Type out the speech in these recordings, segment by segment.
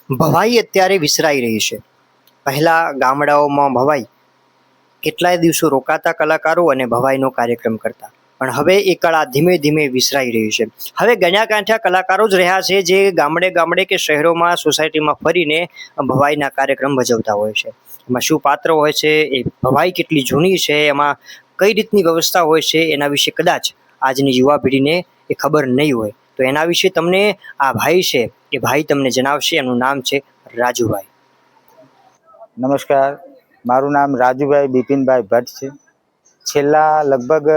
ભવાઈ અત્યારે વિસરાઈ રહી છે. પહેલા ગામડાઓમાં ભવાઈ કેટલાય દિવસો રોકાતા કલાકારો અને ભવાઈનો કાર્યક્રમ કરતા, પણ હવે એ કળા ધીમે ધીમે વિસરાઈ રહી છે. હવે ગણ્યા ગાંઠ્યા કલાકારો જ રહ્યા છે જે ગામડે ગામડે કે શહેરોમાં સોસાયટીમાં ફરીને ભવાઈના કાર્યક્રમ ભજવતા હોય છે. એમાં શું પાત્ર હોય છે, એ ભવાઈ કેટલી જૂની છે, એમાં કઈ રીતની વ્યવસ્થા હોય છે, એના વિશે કદાચ આજની યુવા પેઢીને એ ખબર નહીં હોય. તો એના વિશે તમને આ ભાઈ છે એ ભાઈ તમને જણાવશે. એનું નામ છે રાજુભાઈ. નમસ્કાર, મારું નામ રાજુભાઈ બિપિનભાઈ ભટ્ટ છે. છેલ્લા લગભગ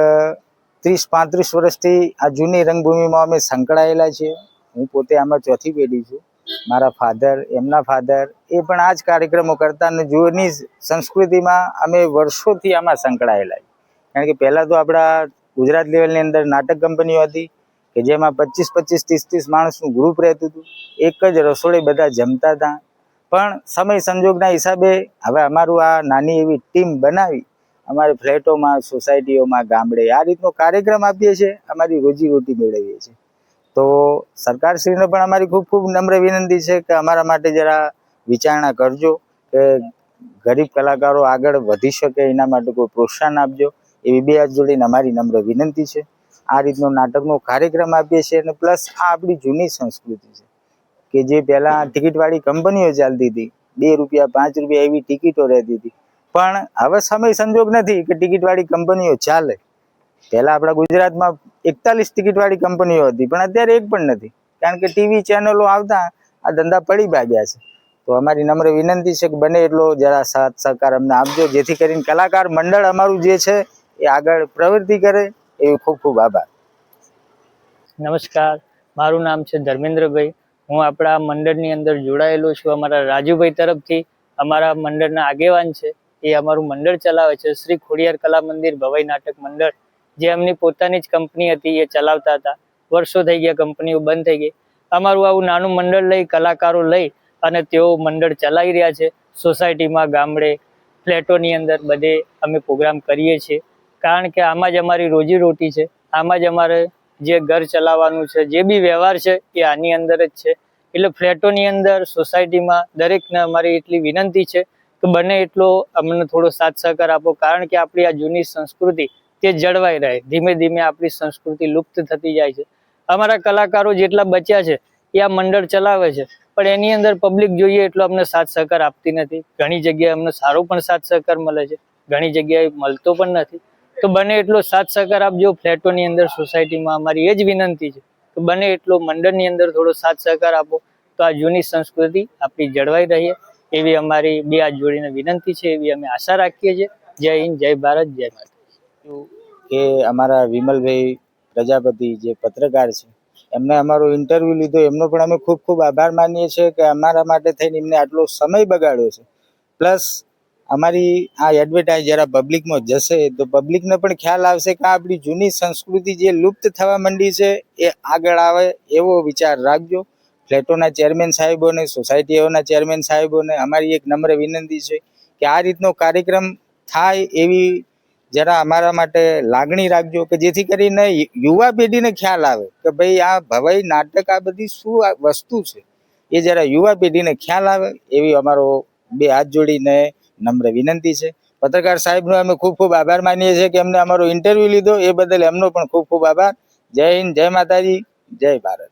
30-35 વર્ષથી આ જૂની રંગભૂમિમાં અમે સંકળાયેલા છીએ. હું પોતે આમાં ચોથી પેઢી છું. મારા ફાધર, એમના ફાધર એ પણ આ જ કાર્યક્રમો કરતા અને જૂની સંસ્કૃતિમાં અમે વર્ષોથી આમાં સંકળાયેલા. કારણ કે પહેલાં તો આપણા ગુજરાત લેવલની અંદર નાટક કંપનીઓ હતી કે જેમાં 25-25, 30-30 માણસનું ગ્રુપ રહેતું હતું. એક જ રસોડે બધા જમતા હતા. પણ સમય સંજોગના હિસાબે હવે અમારું આ નાની એવી ટીમ બનાવી અમારે ફ્લેટોમાં, સોસાયટીઓમાં, ગામડે આ રીતનો કાર્યક્રમ આપીએ છીએ, અમારી રોજીરોટી મેળવીએ છીએ. તો સરકારશ્રીને પણ અમારી ખૂબ ખૂબ નમ્ર વિનંતી છે કે અમારા માટે જરા વિચારણા કરજો કે ગરીબ કલાકારો આગળ વધી શકે એના માટે કોઈ પ્રોત્સાહન આપજો, એવી બે હાથ જોડીને અમારી નમ્ર વિનંતી છે. આ રીતનો નાટકનો કાર્યક્રમ આપીએ છીએ અને પ્લસ આ આપણી જૂની સંસ્કૃતિ છે કે જે પહેલાં ટિકિટવાળી કંપનીઓ ચાલતી હતી, 2 રૂપિયા 5 રૂપિયા એવી ટિકિટો રહેતી હતી. પણ હવે સમય સંજોગ નથી કે ટિકિટવાળી કંપનીઓ ચાલે. પહેલાં આપણા ગુજરાતમાં 41 ટિકિટવાળી કંપનીઓ હતી, પણ અત્યારે એક પણ નથી, કારણ કે ટીવી ચેનલો આવતા આ ધંધા પડી ભાગ્યા છે. તો અમારી નમ્ર વિનંતી છે કે બને એટલો જરા સાથ સહકાર અમને આપજો, જેથી કરીને કલાકાર મંડળ અમારું જે છે એ આગળ પ્રવૃત્તિ કરે. એવી ખૂબ ખૂબ આભાર. નમસ્કાર, મારું નામ છે ધર્મેન્દ્રભાઈ. હું આપણા મંડળની અંદર જોડાયેલો છું. અમારા રાજુભાઈ તરફથી અમારા મંડળના આગેવાન છે, એ અમારું મંડળ ચલાવે છે, શ્રી ખોડિયાર કલા મંદિર ભવાઈ નાટક મંડળ, જે એમની પોતાની જ કંપની હતી, એ ચલાવતા હતા. વર્ષો થઈ ગયા, કંપનીઓ બંધ થઈ ગઈ. અમારું આવું નાનું મંડળ લઈ, કલાકારો લઈ અને તેઓ મંડળ ચલાવી રહ્યા છે. સોસાયટીમાં, ગામડે, ફ્લેટોની અંદર બધે અમે પ્રોગ્રામ કરીએ છીએ. કારણ કે આમાં જ અમારી રોજીરોટી છે, આમાં જ અમારે જે ઘર ચલાવવાનું છે, જે બી વ્યવહાર છે એ આની અંદર જ છે. એટલે ફ્લેટોની અંદર, સોસાયટીમાં દરેકને અમારી એટલી વિનંતી છે કે બને એટલો અમને થોડો સાથ સહકાર આપો. કારણ કે આપણી આ જૂની સંસ્કૃતિ તે જળવાઈ રહે. ધીમે ધીમે આપણી સંસ્કૃતિ લુપ્ત થતી જાય છે. અમારા કલાકારો જેટલા બચ્યા છે એ આ મંડળ ચલાવે છે, પણ એની અંદર પબ્લિક જોઈએ એટલો અમને સાથ સહકાર આપતી નથી. ઘણી જગ્યાએ અમને સારો પણ સાથ સહકાર મળે છે, ઘણી જગ્યાએ મળતો પણ નથી. તો બને એટલો સાથ સહકાર આપજો. ફ્લેટોની અંદર, સોસાયટીમાં અમારી એ જ વિનંતી છે કે બને એટલો મંડળની અંદર થોડો સાથ સહકાર આપો, તો આ જૂની સંસ્કૃતિ આપણી જળવાઈ રહે. એવી અમારી બે હાથ જોડીને વિનંતી છે, એવી અમે આશા રાખીએ છીએ. જય હિન્દ, જય ભારત, જય માતા. કે અમારા વિમલભાઈ પ્રજાપતિ જે પત્રકાર છે, એમને અમારો ઇન્ટરવ્યૂ લીધો, એમનો પણ અમે ખૂબ ખૂબ આભાર માનીએ છીએ કે અમારા માટે થઈને એમને આટલો સમય બગાડ્યો છે. પ્લસ અમારી આ એડવર્ટાઇઝ જરા પબ્લિકમાં જશે તો પબ્લિકને પણ ખ્યાલ આવશે કે આપણી જૂની સંસ્કૃતિ જે લુપ્ત થવા માંડી છે એ આગળ આવે, એવો વિચાર રાખજો. ફ્લેટોના ચેરમેન સાહેબોને, સોસાયટીઓના ચેરમેન સાહેબોને અમારી એક નમ્ર વિનંતી છે કે આ રીતનો કાર્યક્રમ થાય એવી જરા અમારા માટે લાગણી રાખજો, કે જેથી કરીને યુવા પેઢીને ખ્યાલ આવે કે ભાઈ આ ભવાઈ નાટક, આ બધી શું વસ્તુ છે, એ જરા યુવા પેઢીને ખ્યાલ આવે, એવી અમારો બે હાથ જોડીને નમ્ર વિનંતી છે. પત્રકાર સાહેબનો અમે ખૂબ ખૂબ આભાર માનીએ છીએ કે એમને અમારો ઇન્ટરવ્યૂ લીધો, એ બદલ એમનો પણ ખૂબ ખૂબ આભાર. જય હિન્દ, જય માતાજી, જય ભારત.